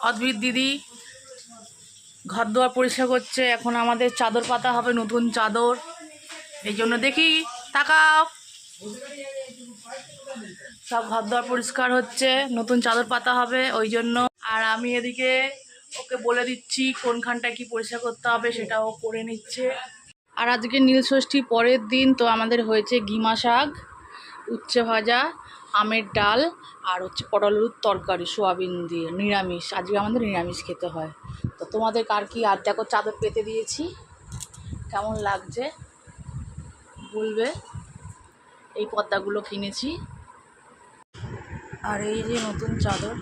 অদ্ভিদ দিদি ঘর দুয়ার পরিষ্কার করছে। এখন আমাদের চাদর পাতা হবে, নতুন চাদর। এই জন্য দেখি তাকাও, সব ঘর দুয়ার পরিষ্কার হচ্ছে, নতুন চাদর পাতা হবে ওই জন্য। আর আমি এদিকে ওকে বলে দিচ্ছি কোনখানটায় কি পরিষ্কার করতে হবে, সেটাও করে নিচ্ছে। আর আজকে নীলষষ্ঠী পরের দিন, তো আমাদের হয়েছে গিমা শাক, উচ্ছে ভাজা, আমের ডাল, আর হচ্ছে পটল আলুর তরকারি সোয়াবিন দিয়ে, নিরামিষ। আজকে আমাদের নিরামিষ খেতে হয়। তো তোমাদের কার কি, আর দেখো চাদর পেতে দিয়েছি, কেমন লাগছে বলবে। এই পর্দাগুলো কিনেছি, আর এই যে নতুন চাদর।